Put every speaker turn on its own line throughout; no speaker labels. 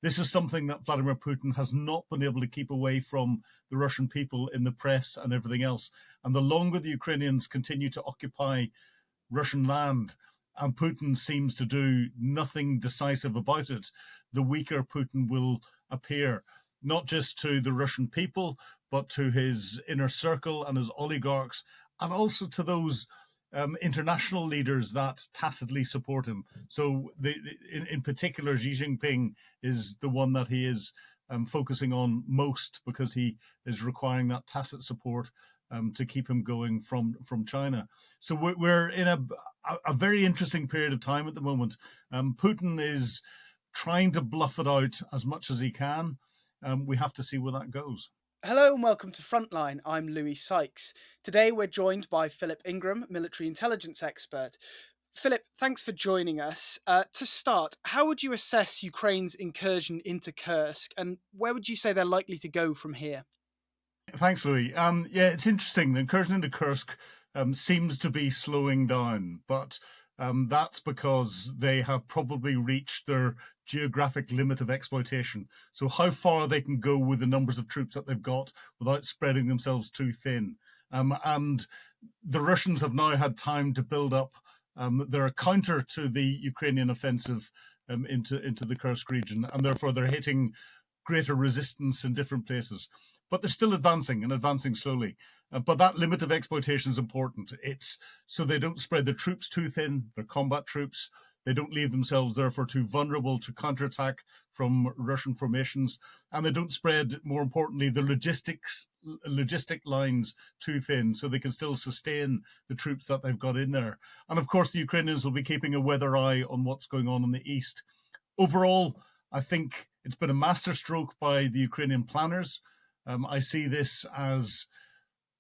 This is something that Vladimir Putin has not been able to keep away from the Russian people in the press and everything else. And the longer the Ukrainians continue to occupy Russian land, and Putin seems to do nothing decisive about it, the weaker Putin will appear, not just to the Russian people, but to his inner circle and his oligarchs, and also to those international leaders that tacitly support him. So in particular, Xi Jinping is the one that he is focusing on most, because he is requiring that tacit support to keep him going from China. So we're in a very interesting period of time at the moment. Putin is trying to bluff it out as much as he can. We have to see where that goes.
Hello and welcome to Frontline. I'm Louis Sykes. Today we're joined by Philip Ingram, military intelligence expert. Philip, thanks for joining us. To start, how would you assess Ukraine's incursion into Kursk, and where would you say they're likely to go from here?
Thanks, Louis. It's interesting. The incursion into Kursk seems to be slowing down, but that's because they have probably reached their geographic limit of exploitation. So how far they can go with the numbers of troops that they've got without spreading themselves too thin. And the Russians have now had time to build up their counter to the Ukrainian offensive into the Kursk region, and therefore they're hitting greater resistance in different places. But they're still advancing and advancing slowly. But that limit of exploitation is important. It's so they don't spread their troops too thin, their combat troops. They don't leave themselves, therefore, too vulnerable to counterattack from Russian formations. And they don't spread, more importantly, the logistic lines too thin, so they can still sustain the troops that they've got in there. And of course, the Ukrainians will be keeping a weather eye on what's going on in the east. Overall, I think it's been a masterstroke by the Ukrainian planners. I see this as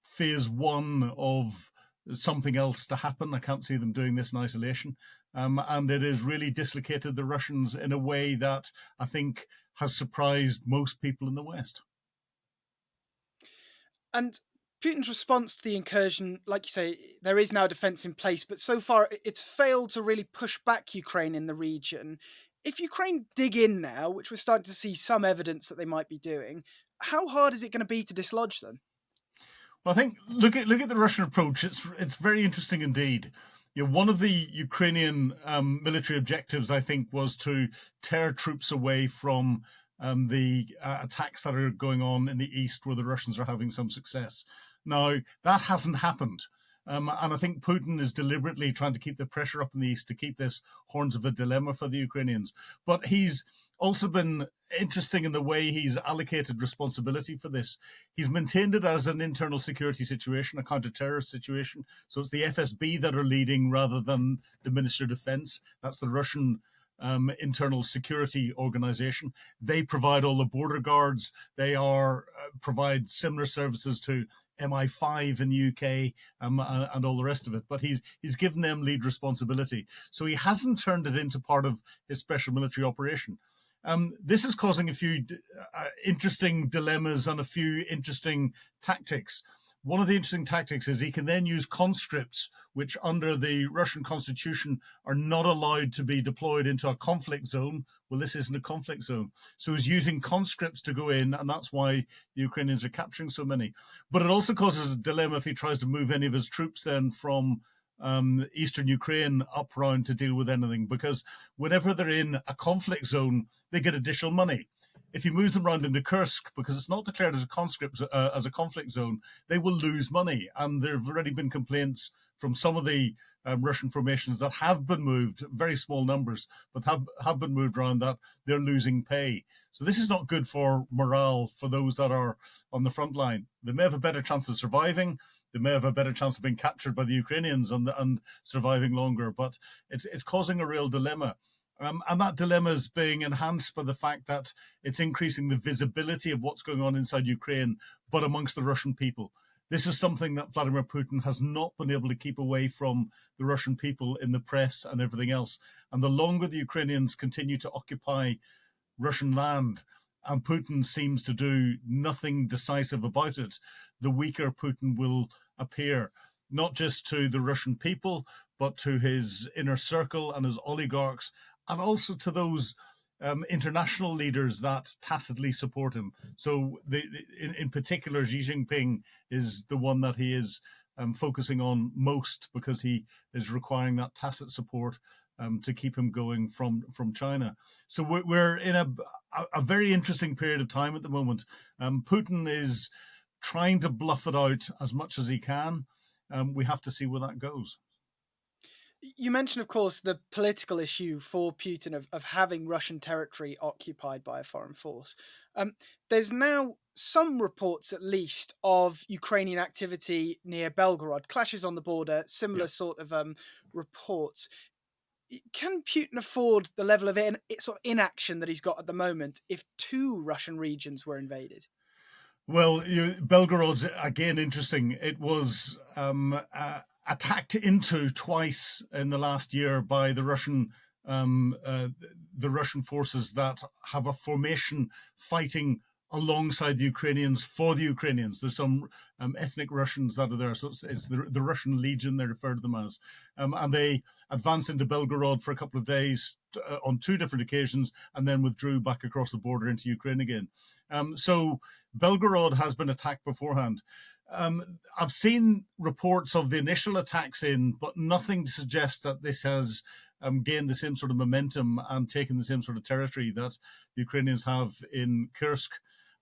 phase one of something else to happen. I can't see them doing this in isolation. And it has really dislocated the Russians in a way that I think has surprised most people in the West.
And Putin's response to the incursion, like you say, there is now a defence in place, but so far it's failed to really push back Ukraine in the region. If Ukraine dig in now, which we're starting to see some evidence that they might be doing, how hard is it going to be to dislodge them?
Well, I think look at the Russian approach. It's very interesting indeed. One of the Ukrainian military objectives, I think, was to tear troops away from the attacks that are going on in the east, where the Russians are having some success. Now, that hasn't happened. And I think Putin is deliberately trying to keep the pressure up in the east to keep this horns of a dilemma for the Ukrainians. But he's also been interesting in the way he's allocated responsibility for this. He's maintained it as an internal security situation, a counter-terrorist situation. So it's the FSB that are leading rather than the Ministry of Defense. That's the Russian internal security organization. They provide all the border guards. They provide similar services to MI5 in the UK and all the rest of it. But he's given them lead responsibility. So he hasn't turned it into part of his special military operation. This is causing a few interesting dilemmas and a few interesting tactics. One of the interesting tactics is he can then use conscripts, which under the Russian constitution are not allowed to be deployed into a conflict zone. Well, this isn't a conflict zone. So he's using conscripts to go in, and that's why the Ukrainians are capturing so many. But it also causes a dilemma if he tries to move any of his troops then from eastern Ukraine up round to deal with anything, because whenever they're in a conflict zone, they get additional money. If he moves them around into Kursk, because it's not declared as a conscript as a conflict zone, they will lose money. And there have already been complaints from some of the Russian formations that have been moved, very small numbers, but have been moved around, that they're losing pay. So this is not good for morale for those that are on the front line. They may have a better chance of surviving. They may have a better chance of being captured by the Ukrainians and surviving longer, but it's causing a real dilemma. And that dilemma is being enhanced by the fact that it's increasing the visibility of what's going on inside Ukraine, but amongst the Russian people. This is something that Vladimir Putin has not been able to keep away from the Russian people in the press and everything else. And the longer the Ukrainians continue to occupy Russian land, and Putin seems to do nothing decisive about it, the weaker Putin will appear, not just to the Russian people, but to his inner circle and his oligarchs, and also to those international leaders that tacitly support him. So, in particular, Xi Jinping is the one that he is focusing on most, because he is requiring that tacit support to keep him going from China. So we're in a very interesting period of time at the moment. Putin is trying to bluff it out as much as he can. We have to see where that goes.
You mentioned, of course, the political issue for Putin of having Russian territory occupied by a foreign force. There's now some reports, at least, of Ukrainian activity near Belgorod, clashes on the border, similar
Yeah.
sort of reports. Can Putin afford the level of sort of inaction that he's got at the moment if two Russian regions were invaded?
Well, Belgorod's again interesting. It was attacked into twice in the last year by um, uh, the Russian forces that have a formation fighting alongside the Ukrainians for the Ukrainians. There's some ethnic Russians that are there, so it's the Russian Legion, they refer to them as, and they advanced into Belgorod for a couple of days on two different occasions, and then withdrew back across the border into Ukraine again. So Belgorod has been attacked beforehand. I've seen reports of the initial attacks but nothing to suggest that this has gained the same sort of momentum and taken the same sort of territory that the Ukrainians have in Kursk.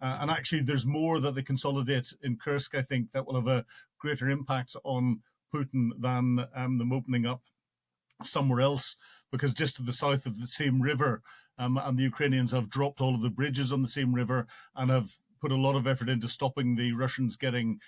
And actually, there's more that they consolidate in Kursk, I think, that will have a greater impact on Putin than them opening up somewhere else, because just to the south of the same river, and the Ukrainians have dropped all of the bridges on the same river and have put a lot of effort into stopping the Russians getting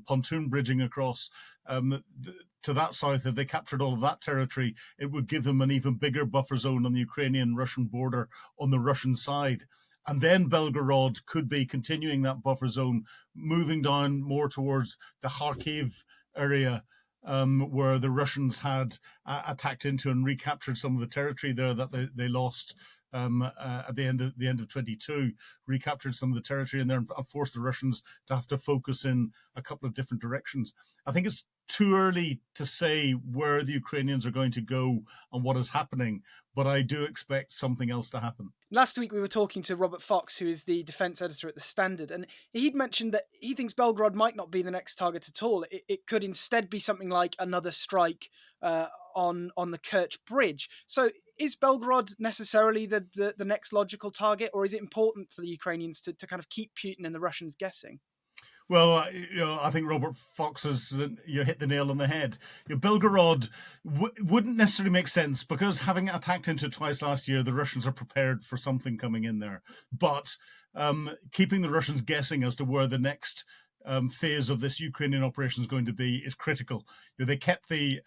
pontoon bridging across to that south. If they captured all of that territory, it would give them an even bigger buffer zone on the Ukrainian-Russian border on the Russian side. And then Belgorod could be continuing that buffer zone, moving down more towards the Kharkiv area, where the Russians had attacked into and recaptured some of the territory there that they lost at the end of 22, recaptured some of the territory and then forced the Russians to have to focus in a couple of different directions. I think it's too early to say where the Ukrainians are going to go and what is happening, but I do expect something else to happen.
Last week, we were talking to Robert Fox, who is the defence editor at The Standard, and he'd mentioned that he thinks Belgrade might not be the next target at all. It could instead be something like another strike on the Kerch Bridge. So is Belgrade necessarily the next logical target, or is it important for the Ukrainians to kind of keep Putin and the Russians guessing?
Well, I think Robert Fox has hit the nail on the head. Belgorod wouldn't necessarily make sense, because having attacked into twice last year, the Russians are prepared for something coming in there. But keeping the Russians guessing as to where the next phase of this Ukrainian operation is going to be is critical. They kept the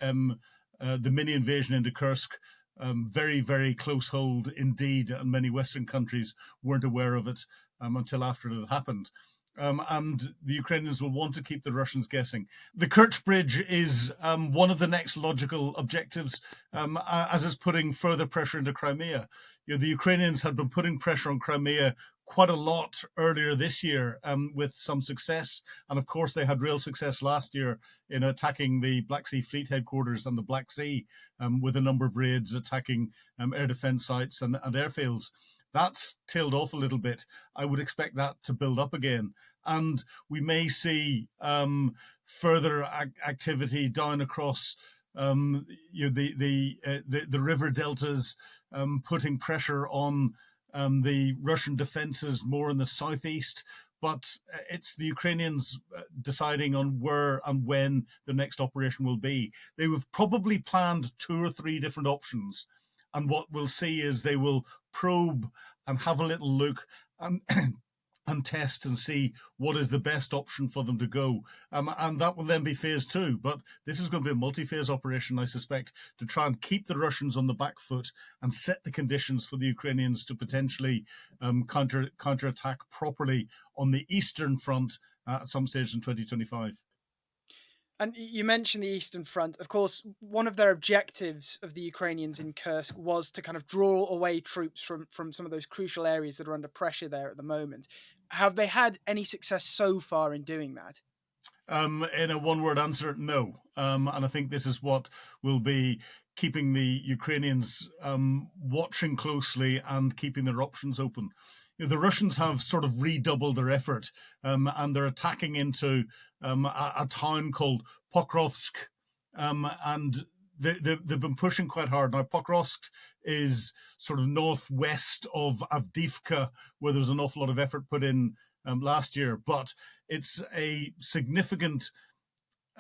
mini invasion into Kursk very, very close hold indeed, and many Western countries weren't aware of it until after it had happened. And the Ukrainians will want to keep the Russians guessing. The Kerch Bridge is one of the next logical objectives, as is putting further pressure into Crimea. The Ukrainians had been putting pressure on Crimea quite a lot earlier this year, with some success. And of course, they had real success last year in attacking the Black Sea Fleet headquarters and the Black Sea, with a number of raids attacking air defense sites and airfields. That's tailed off a little bit. I would expect that to build up again, and we may see further activity down across the river deltas, putting pressure on the Russian defenses more in the southeast. But it's the Ukrainians deciding on where and when the next operation will be. They have probably planned 2 or 3 different options. And what we'll see is they will probe and have a little look and and test and see what is the best option for them to go. And that will then be phase 2. But this is going to be a multi-phase operation, I suspect, to try and keep the Russians on the back foot and set the conditions for the Ukrainians to potentially counterattack properly on the Eastern Front at some stage in 2025.
And you mentioned the Eastern Front. Of course, one of their objectives of the Ukrainians in Kursk was to kind of draw away troops from some of those crucial areas that are under pressure there at the moment. Have they had any success so far in doing that?
In a one-word answer, no. And I think this is what will be keeping the Ukrainians watching closely and keeping their options open. The Russians have sort of redoubled their effort, and they're attacking into a town called Pokrovsk, and they've been pushing quite hard. Now, Pokrovsk is sort of northwest of Avdiivka, where there was an awful lot of effort put in last year, but it's a significant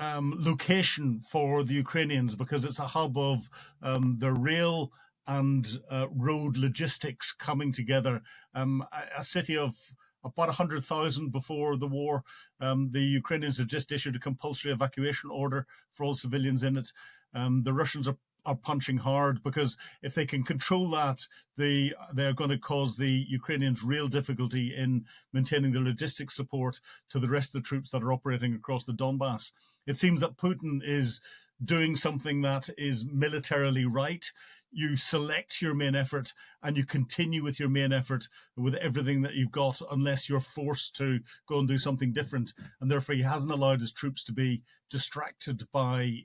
location for the Ukrainians because it's a hub of the rail and road logistics coming together. A city of about 100,000 before the war. The Ukrainians have just issued a compulsory evacuation order for all civilians in it. The Russians are punching hard because if they can control that, they're going to cause the Ukrainians real difficulty in maintaining the logistics support to the rest of the troops that are operating across the Donbas. It seems that Putin is doing something that is militarily right. You select your main effort and you continue with your main effort with everything that you've got unless you're forced to go and do something different. And therefore, he hasn't allowed his troops to be distracted by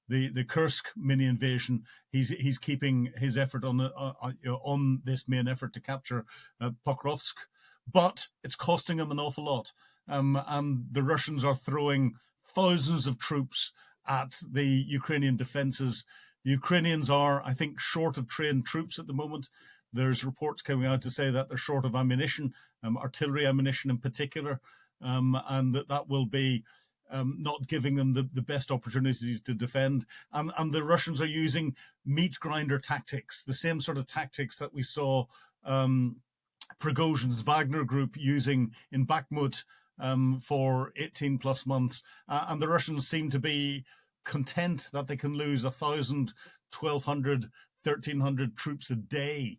the Kursk mini invasion. He's keeping his effort on this main effort to capture Pokrovsk, but it's costing him an awful lot. And the Russians are throwing thousands of troops at the Ukrainian defenses. The Ukrainians are, I think, short of trained troops at the moment. There's reports coming out to say that they're short of ammunition, artillery ammunition in particular, and that will be not giving them the best opportunities to defend. And the Russians are using meat grinder tactics, the same sort of tactics that we saw Prigozhin's Wagner group using in Bakhmut for 18 plus months. And the Russians seem to be content that they can lose 1,000, 1,200, 1,300 troops a day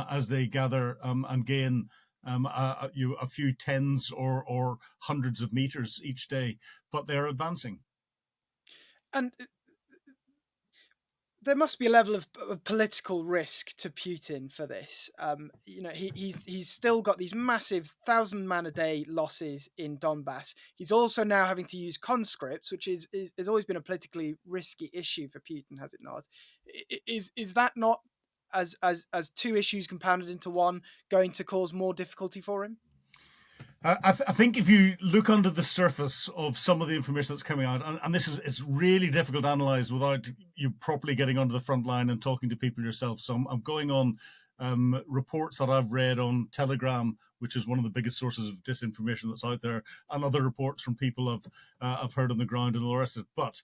as they gather and gain a few tens or hundreds of meters each day, but they're advancing.
And there must be a level of political risk to Putin for this. He's still got these massive 1,000-man-a-day losses in Donbas. He's also now having to use conscripts, which has always been a politically risky issue for Putin, has it not? Is that not, as two issues compounded into one, going to cause more difficulty for him?
I think if you look under the surface of some of the information that's coming out, and it's really difficult to analyze without you properly getting onto the front line and talking to people yourself. So I'm going on reports that I've read on Telegram, which is one of the biggest sources of disinformation that's out there, and other reports from people I've heard on the ground and all the rest of it. But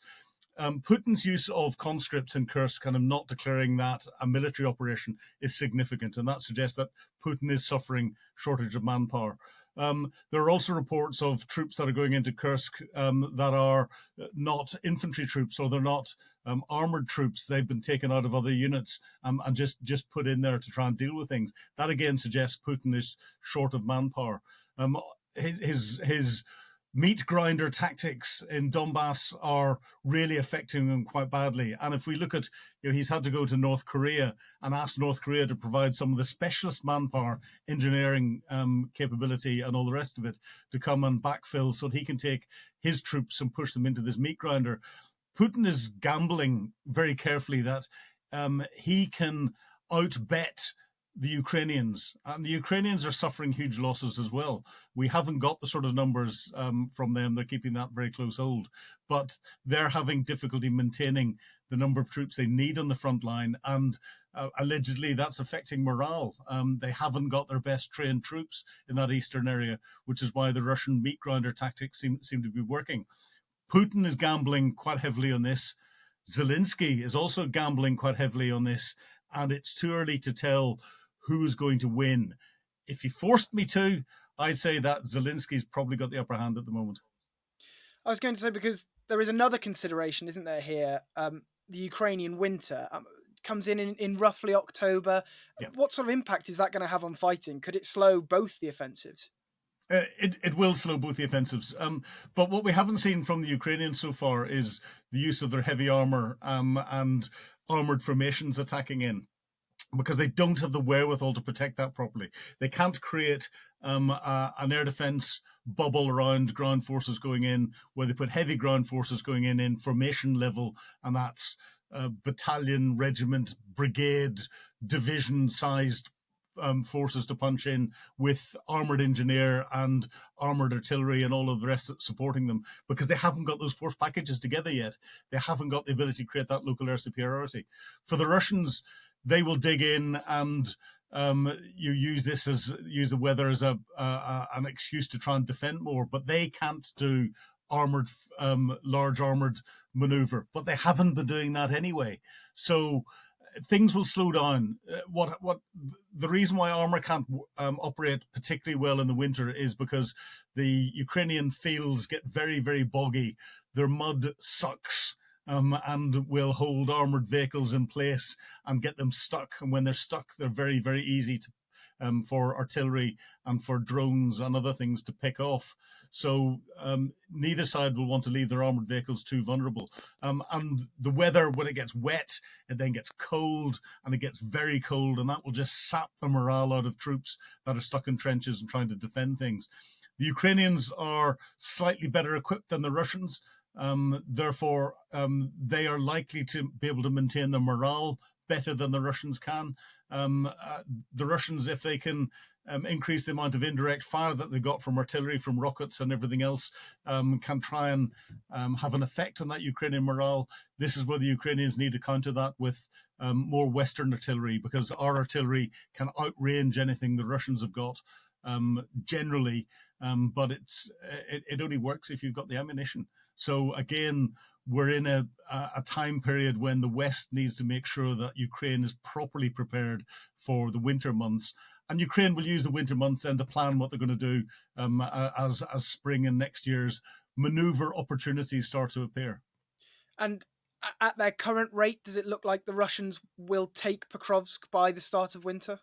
Putin's use of conscripts in Kursk, kind of not declaring that a military operation, is significant, and that suggests that Putin is suffering shortage of manpower. There are also reports of troops that are going into Kursk that are not infantry troops, or they're not armored troops. They've been taken out of other units and just put in there to try and deal with things. That again suggests Putin is short of manpower. His meat grinder tactics in Donbas are really affecting him quite badly. And if we look at, he's had to go to North Korea and ask North Korea to provide some of the specialist manpower, engineering capability and all the rest of it to come and backfill so that he can take his troops and push them into this meat grinder. Putin is gambling very carefully that he can outbet the Ukrainians, and the Ukrainians are suffering huge losses as well. We haven't got the sort of numbers from them. They're keeping that very close hold, but they're having difficulty maintaining the number of troops they need on the front line, and allegedly that's affecting morale. They haven't got their best trained troops in that eastern area, which is why the Russian meat grinder tactics seem to be working. Putin is gambling quite heavily on this. Zelensky is also gambling quite heavily on this, and it's too early to tell who is going to win. If you forced me to, I'd say that Zelensky's probably got the upper hand at the moment.
I was going to say, because there is another consideration, isn't there, here? The Ukrainian winter comes in roughly October. Yeah. What sort of impact is that going to have on fighting? Could it slow both the offensives?
It will slow both the offensives. But what we haven't seen from the Ukrainians so far is the use of their heavy armor and armored formations attacking in, because they don't have the wherewithal to protect that properly. They can't create an air defense bubble around ground forces going in, where they put heavy ground forces going in formation level, and that's battalion, regiment, brigade, division-sized forces to punch in with armored engineer and armored artillery and all of the rest supporting them, because they haven't got those force packages together yet. They haven't got the ability to create that local air superiority. For the Russians, they will dig in and you use the weather as an excuse to try and defend more, but they can't do large armored maneuver. But they haven't been doing that anyway. So things will slow down. What the reason why armor can't operate particularly well in the winter is because the Ukrainian fields get very, very boggy. Their mud sucks. And will hold armored vehicles in place and get them stuck. And when they're stuck, they're very, very easy to, for artillery and for drones and other things to pick off. So neither side will want to leave their armored vehicles too vulnerable. And the weather, when it gets wet, it then gets cold, and it gets very cold, and that will just sap the morale out of troops that are stuck in trenches and trying to defend things. The Ukrainians are slightly better equipped than the Russians. Therefore, they are likely to be able to maintain their morale better than the Russians can. The Russians, if they can increase the amount of indirect fire that they got from artillery, from rockets and everything else, can try and have an effect on that Ukrainian morale. This is where the Ukrainians need to counter that with more Western artillery, because our artillery can outrange anything the Russians have got generally. But it only works if you've got the ammunition. So again, we're in a time period when the West needs to make sure that Ukraine is properly prepared for the winter months. And Ukraine will use the winter months then to plan what they're going to do as spring and next year's maneuver opportunities start to appear.
And at their current rate, does it look like the Russians will take Pokrovsk by the start of winter?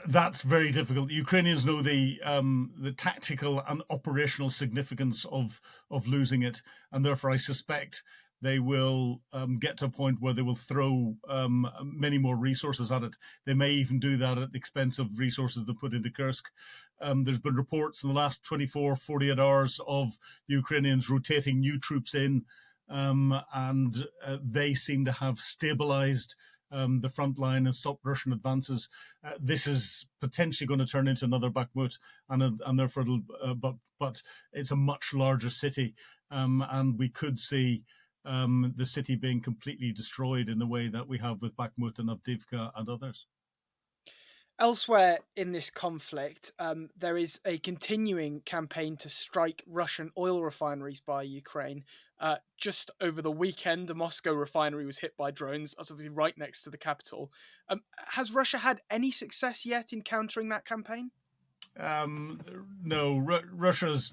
That's very difficult. The Ukrainians know the tactical and operational significance of losing it, and therefore I suspect they will get to a point where they will throw many more resources at it. They may even do that at the expense of resources they put into Kursk. There's been reports in the last 24, 48 hours of the Ukrainians rotating new troops in, and they seem to have stabilized the front line and stop Russian advances. This is potentially going to turn into another Bakhmut, and therefore but it's a much larger city, and we could see the city being completely destroyed in the way that we have with Bakhmut and Avdiivka and others.
Elsewhere in this conflict, there is a continuing campaign to strike Russian oil refineries by Ukraine. Just over the weekend, a Moscow refinery was hit by drones. That's obviously right next to the capital. Has Russia had any success yet in countering that campaign?
No, Russia's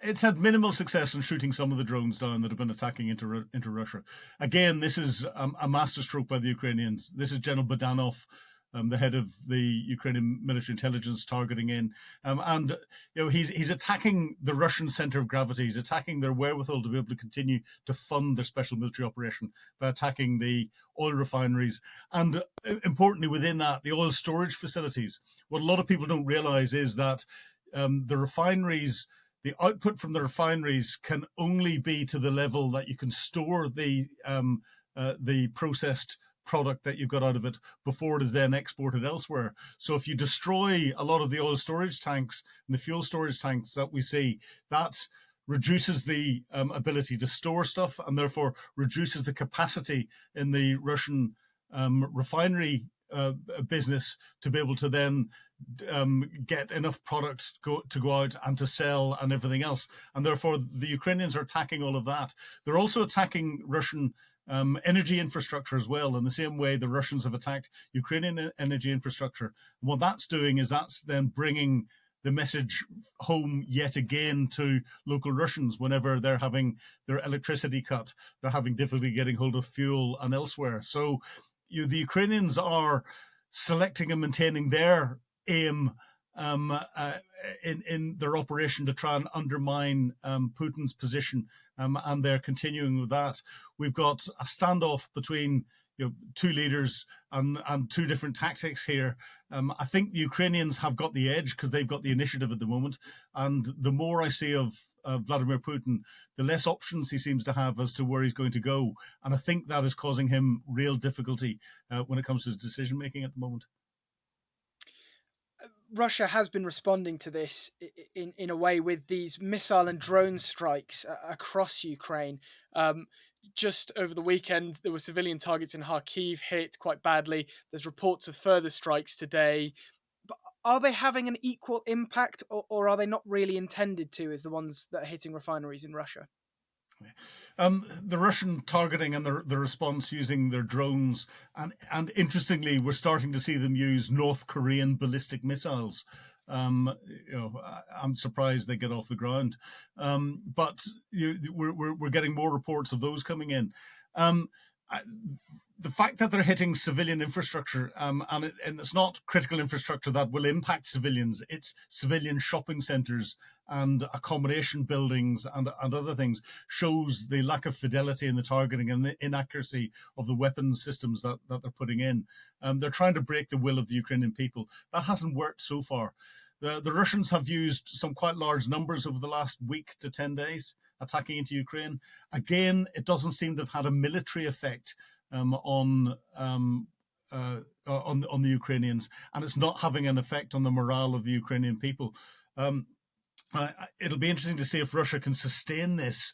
it's had minimal success in shooting some of the drones down that have been attacking into Russia. Again, this is a masterstroke by the Ukrainians. This is General Budanov, the head of the Ukrainian military intelligence, targeting in, and he's attacking the Russian center of gravity. He's attacking their wherewithal to be able to continue to fund their special military operation by attacking the oil refineries, and importantly within that, the oil storage facilities. What a lot of people don't realize is that the refineries, the output from the refineries can only be to the level that you can store the processed product that you've got out of it before it is then exported elsewhere. So if you destroy a lot of the oil storage tanks and the fuel storage tanks that we see, that reduces the ability to store stuff, and therefore reduces the capacity in the Russian refinery business to be able to then get enough product to go out and to sell and everything else. And therefore the Ukrainians are attacking all of that. They're also attacking Russian energy infrastructure as well, in the same way the Russians have attacked Ukrainian energy infrastructure. And what that's doing is that's then bringing the message home yet again to local Russians whenever they're having their electricity cut, they're having difficulty getting hold of fuel and elsewhere. So the Ukrainians are selecting and maintaining their aim in their operation to try and undermine Putin's position, and they're continuing with that. We've got a standoff between two leaders and two different tactics here. I think the Ukrainians have got the edge because they've got the initiative at the moment. And the more I see of Vladimir Putin, the less options he seems to have as to where he's going to go. And I think that is causing him real difficulty when it comes to his decision making at the moment.
Russia has been responding to this in a way with these missile and drone strikes across Ukraine. Just over the weekend, there were civilian targets in Kharkiv hit quite badly. There's reports of further strikes today. But are they having an equal impact, or are they not really intended to, as the ones that are hitting refineries in Russia?
The Russian targeting and the response using their drones, and interestingly, we're starting to see them use North Korean ballistic missiles. I'm surprised they get off the ground, but we're getting more reports of those coming in. The fact that they're hitting civilian infrastructure, and it's not critical infrastructure that will impact civilians, it's civilian shopping centres and accommodation buildings and other things, shows the lack of fidelity in the targeting and the inaccuracy of the weapons systems that they're putting in. They're trying to break the will of the Ukrainian people. That hasn't worked so far. The Russians have used some quite large numbers over the last week to 10 days attacking into Ukraine. Again, it doesn't seem to have had a military effect on the Ukrainians, and it's not having an effect on the morale of the Ukrainian people. It'll be interesting to see if Russia can sustain this,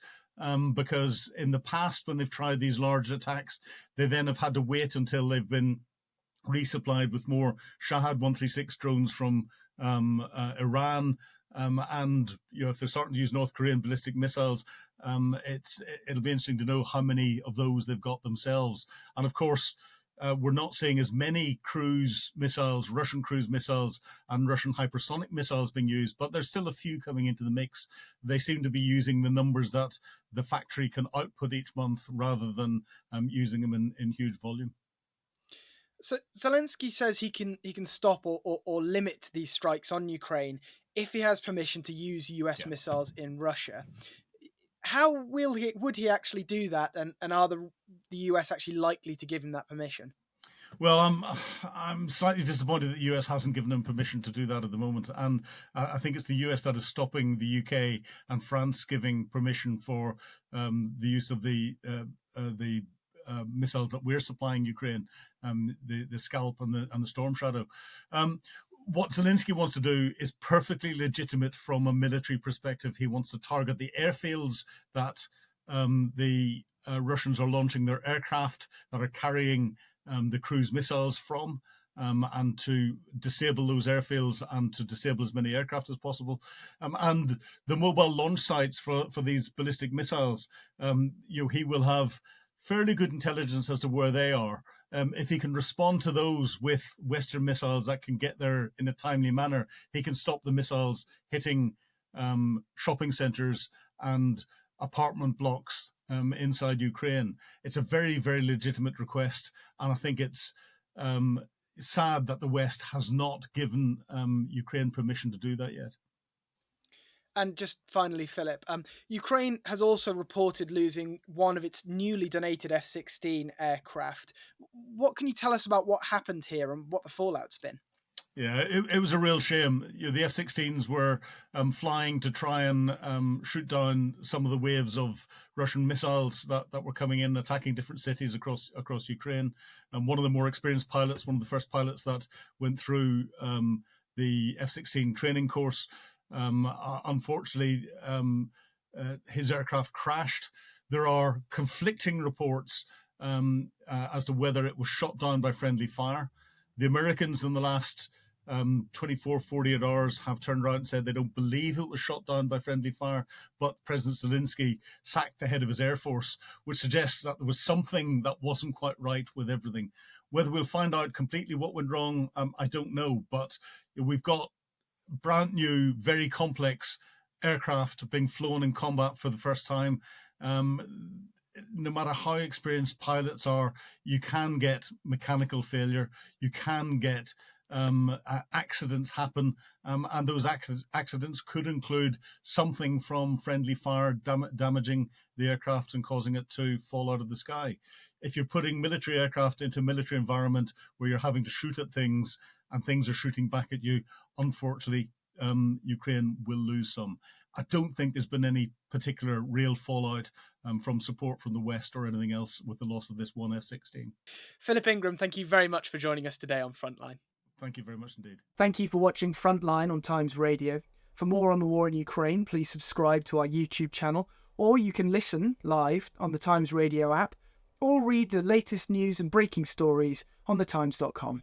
because in the past, when they've tried these large attacks, they then have had to wait until they've been resupplied with more Shahad 136 drones from Iran. And if they're starting to use North Korean ballistic missiles, it'll be interesting to know how many of those they've got themselves. And of course, we're not seeing as many cruise missiles, Russian cruise missiles and Russian hypersonic missiles being used, but there's still a few coming into the mix. They seem to be using the numbers that the factory can output each month rather than using them in huge volume.
So Zelensky says he can stop or limit these strikes on Ukraine if he has permission to use US missiles in Russia. How would he actually do that, and are the US actually likely to give him that permission?
Well, I'm slightly disappointed that the US hasn't given him permission to do that at the moment, and I think it's the US that is stopping the UK and France giving permission for the use of the missiles that we're supplying Ukraine, the Scalp and the Storm Shadow. What Zelensky wants to do is perfectly legitimate from a military perspective. He wants to target the airfields that the Russians are launching their aircraft that are carrying the cruise missiles from, and to disable those airfields and to disable as many aircraft as possible. And the mobile launch sites for these ballistic missiles, he will have fairly good intelligence as to where they are. If he can respond to those with Western missiles that can get there in a timely manner, he can stop the missiles hitting shopping centres and apartment blocks inside Ukraine. It's a very, very legitimate request, and I think it's sad that the West has not given Ukraine permission to do that yet.
And just finally, Philip, Ukraine has also reported losing one of its newly donated F-16 aircraft. What can you tell us about what happened here and what the fallout's been?
Yeah, it was a real shame. The F-16s were flying to try and shoot down some of the waves of Russian missiles that were coming in, attacking different cities across Ukraine. And one of the more experienced pilots, one of the first pilots that went through the F-16 training course, unfortunately, his aircraft crashed. There are conflicting reports as to whether it was shot down by friendly fire. The Americans in the last 24, 48 hours have turned around and said they don't believe it was shot down by friendly fire, but President Zelensky sacked the head of his Air Force, which suggests that there was something that wasn't quite right with everything. Whether we'll find out completely what went wrong, I don't know, but we've got brand new, very complex aircraft being flown in combat for the first time. No matter how experienced pilots are, you can get mechanical failure. You can get accidents happen, and those accidents could include something from friendly fire damaging the aircraft and causing it to fall out of the sky. If you're putting military aircraft into a military environment where you're having to shoot at things and things are shooting back at you, unfortunately, Ukraine will lose some. I don't think there's been any particular real fallout from support from the West or anything else with the loss of this one F-16.
Philip Ingram, thank you very much for joining us today on Frontline.
Thank you very much indeed.
Thank you for watching Frontline on Times Radio. For more on the war in Ukraine, please subscribe to our YouTube channel, or you can listen live on the Times Radio app, or read the latest news and breaking stories on thetimes.com.